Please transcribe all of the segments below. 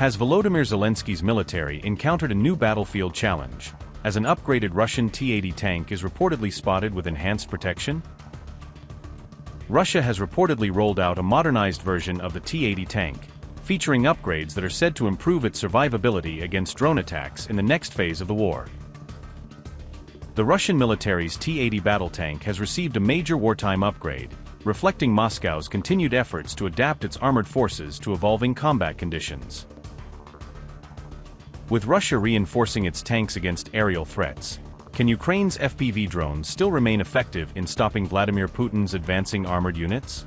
Has Volodymyr Zelensky's military encountered a new battlefield challenge, as an upgraded Russian T-80 tank is reportedly spotted with enhanced protection? Russia has reportedly rolled out a modernized version of the T-80 tank, featuring upgrades that are said to improve its survivability against drone attacks in the next phase of the war. The Russian military's T-80 battle tank has received a major wartime upgrade, reflecting Moscow's continued efforts to adapt its armored forces to evolving combat conditions. With Russia reinforcing its tanks against aerial threats, can Ukraine's FPV drones still remain effective in stopping Vladimir Putin's advancing armored units?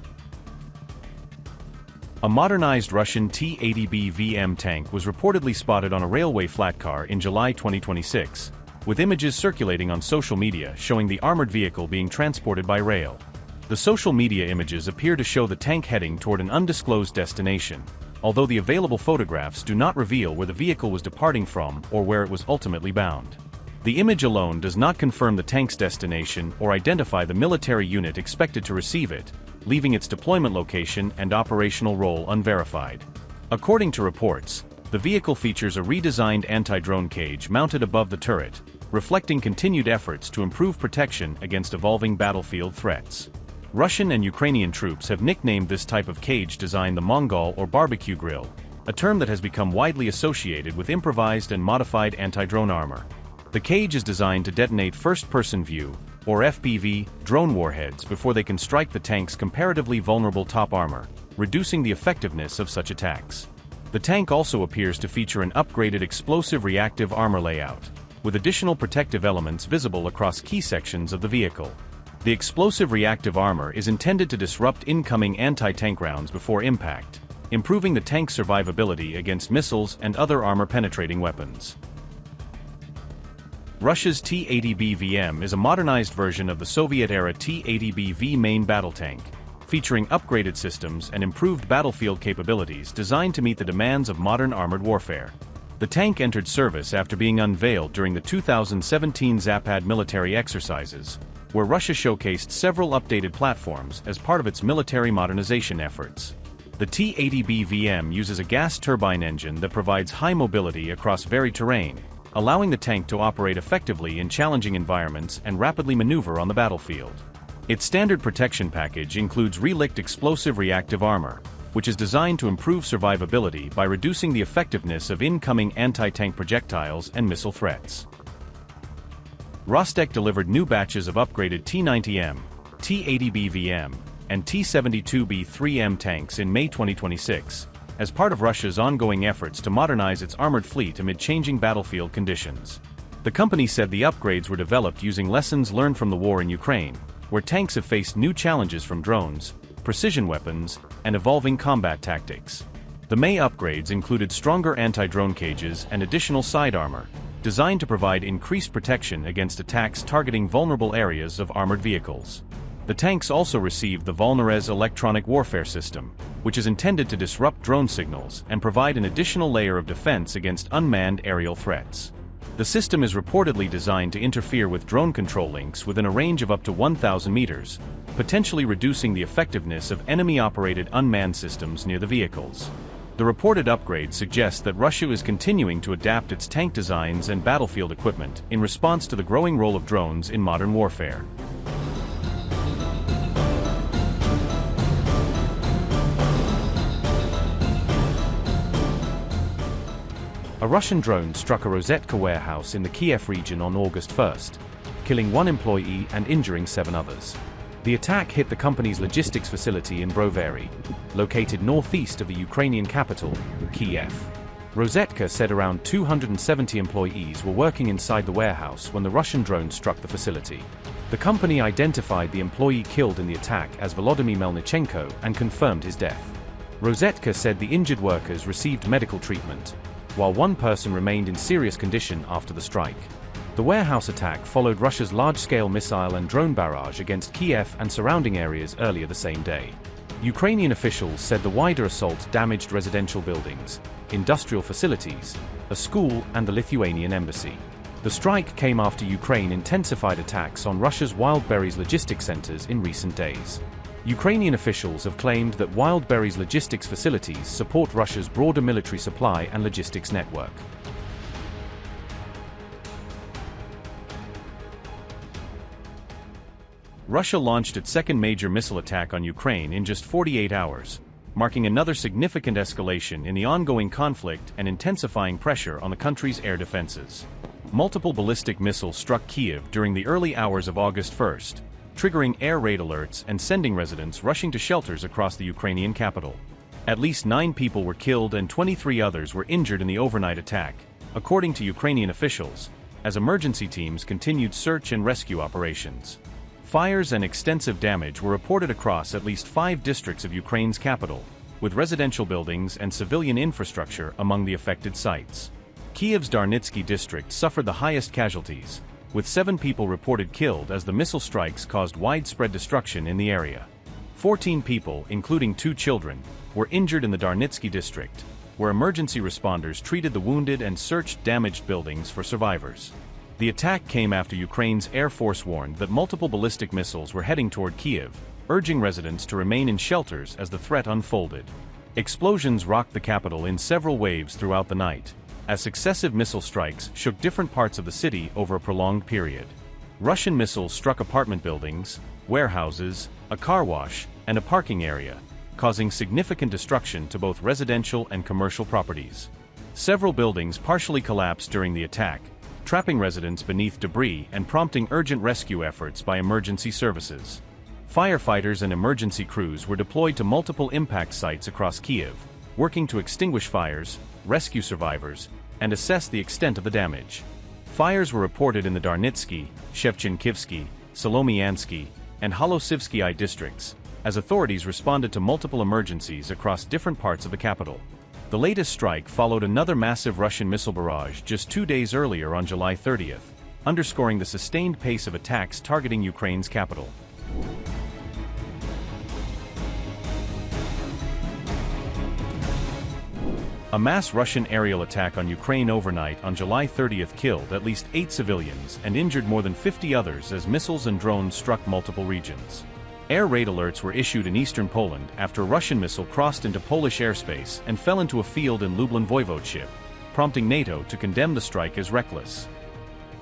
A modernized Russian T-80B VM tank was reportedly spotted on a railway flat car in July 2026, with images circulating on social media showing the armored vehicle being transported by rail. The social media images appear to show the tank heading toward an undisclosed destination, although the available photographs do not reveal where the vehicle was departing from or where it was ultimately bound. The image alone does not confirm the tank's destination or identify the military unit expected to receive it, leaving its deployment location and operational role unverified. According to reports, the vehicle features a redesigned anti-drone cage mounted above the turret, reflecting continued efforts to improve protection against evolving battlefield threats. Russian and Ukrainian troops have nicknamed this type of cage design the mangal or barbecue grill, a term that has become widely associated with improvised and modified anti-drone armor. The cage is designed to detonate first-person view, or FPV, drone warheads before they can strike the tank's comparatively vulnerable top armor, reducing the effectiveness of such attacks. The tank also appears to feature an upgraded explosive reactive armor layout, with additional protective elements visible across key sections of the vehicle. The explosive reactive armor is intended to disrupt incoming anti-tank rounds before impact, improving the tank's survivability against missiles and other armor-penetrating weapons. Russia's T-80B VM is a modernized version of the Soviet-era T-80B main battle tank, featuring upgraded systems and improved battlefield capabilities designed to meet the demands of modern armored warfare. The tank entered service after being unveiled during the 2017 Zapad military exercises, where Russia showcased several updated platforms as part of its military modernization efforts. The T-80B VM uses a gas turbine engine that provides high mobility across varied terrain, allowing the tank to operate effectively in challenging environments and rapidly maneuver on the battlefield. Its standard protection package includes relict explosive reactive armor, which is designed to improve survivability by reducing the effectiveness of incoming anti-tank projectiles and missile threats. Rostec delivered new batches of upgraded T-90M, T-80B VM, and T-72B 3M tanks in May 2026, as part of Russia's ongoing efforts to modernize its armored fleet amid changing battlefield conditions. The company said the upgrades were developed using lessons learned from the war in Ukraine, where tanks have faced new challenges from drones, precision weapons, and evolving combat tactics. The May upgrades included stronger anti-drone cages and additional side armor, designed to provide increased protection against attacks targeting vulnerable areas of armored vehicles. The tanks also received the Modernised electronic warfare system, which is intended to disrupt drone signals and provide an additional layer of defense against unmanned aerial threats. The system is reportedly designed to interfere with drone control links within a range of up to 1,000 meters, potentially reducing the effectiveness of enemy-operated unmanned systems near the vehicles. The reported upgrade suggests that Russia is continuing to adapt its tank designs and battlefield equipment in response to the growing role of drones in modern warfare. A Russian drone struck a Rozetka warehouse in the Kyiv region on August 1st, killing one employee and injuring 7 others. The attack hit the company's logistics facility in Brovary, located northeast of the Ukrainian capital, Kyiv. Rozetka said around 270 employees were working inside the warehouse when the Russian drone struck the facility. The company identified the employee killed in the attack as Volodymyr Melnichenko and confirmed his death. Rozetka said the injured workers received medical treatment, while one person remained in serious condition after the strike. The warehouse attack followed Russia's large-scale missile and drone barrage against Kyiv and surrounding areas earlier the same day. Ukrainian officials said the wider assault damaged residential buildings, industrial facilities, a school, and the Lithuanian embassy. The strike came after Ukraine intensified attacks on Russia's Wildberries logistics centers in recent days. Ukrainian officials have claimed that Wildberry's logistics facilities support Russia's broader military supply and logistics network. Russia launched its second major missile attack on Ukraine in just 48 hours, marking another significant escalation in the ongoing conflict and intensifying pressure on the country's air defenses. Multiple ballistic missiles struck Kyiv during the early hours of August 1st, triggering air raid alerts and sending residents rushing to shelters across the Ukrainian capital. At least 9 people were killed and 23 others were injured in the overnight attack, according to Ukrainian officials, as emergency teams continued search and rescue operations. Fires and extensive damage were reported across at least 5 districts of Ukraine's capital, with residential buildings and civilian infrastructure among the affected sites. Kyiv's Darnitsky district suffered the highest casualties, with 7 people reported killed as the missile strikes caused widespread destruction in the area. 14 people, including 2 children, were injured in the Darnitsky district, where emergency responders treated the wounded and searched damaged buildings for survivors. The attack came after Ukraine's Air Force warned that multiple ballistic missiles were heading toward Kyiv, urging residents to remain in shelters as the threat unfolded. Explosions rocked the capital in several waves throughout the night, as successive missile strikes shook different parts of the city over a prolonged period. Russian missiles struck apartment buildings, warehouses, a car wash, and a parking area, causing significant destruction to both residential and commercial properties. Several buildings partially collapsed during the attack, trapping residents beneath debris and prompting urgent rescue efforts by emergency services. Firefighters and emergency crews were deployed to multiple impact sites across Kyiv, working to extinguish fires, rescue survivors, and assess the extent of the damage. Fires were reported in the Darnitsky, Shevchenkivsky, Solomiansky, and Holosivsky districts, as authorities responded to multiple emergencies across different parts of the capital. The latest strike followed another massive Russian missile barrage just 2 days earlier on July 30th, underscoring the sustained pace of attacks targeting Ukraine's capital. A mass Russian aerial attack on Ukraine overnight on July 30th killed at least 8 civilians and injured more than 50 others as missiles and drones struck multiple regions. Air raid alerts were issued in eastern Poland after a Russian missile crossed into Polish airspace and fell into a field in Lublin Voivodeship, prompting NATO to condemn the strike as reckless.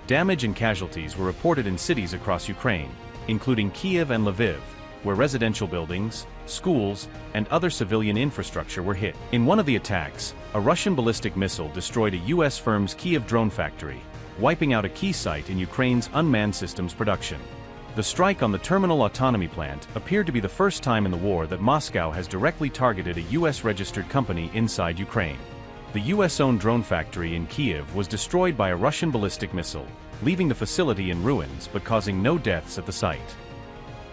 Damage and casualties were reported in cities across Ukraine, including Kyiv and Lviv, where residential buildings, schools, and other civilian infrastructure were hit. In one of the attacks, a Russian ballistic missile destroyed a U.S. firm's Kyiv drone factory, wiping out a key site in Ukraine's unmanned systems production. The strike on the terminal autonomy plant appeared to be the first time in the war that Moscow has directly targeted a U.S.-registered company inside Ukraine. The U.S.-owned drone factory in Kyiv was destroyed by a Russian ballistic missile, leaving the facility in ruins but causing no deaths at the site.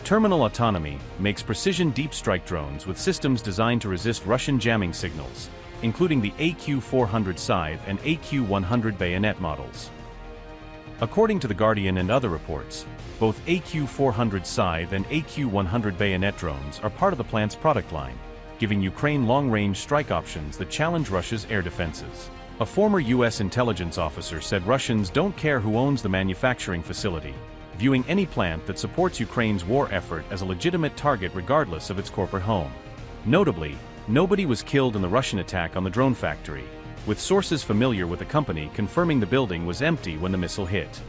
Terminal Autonomy makes precision deep strike drones with systems designed to resist Russian jamming signals, including the AQ-400 Scythe and AQ-100 bayonet models. According to The Guardian and other reports, both AQ-400 Scythe and AQ-100 bayonet drones are part of the plant's product line, giving Ukraine long-range strike options that challenge Russia's air defenses. A former U.S. intelligence officer said Russians don't care who owns the manufacturing facility, viewing any plant that supports Ukraine's war effort as a legitimate target regardless of its corporate home. Notably, nobody was killed in the Russian attack on the drone factory, with sources familiar with the company confirming the building was empty when the missile hit.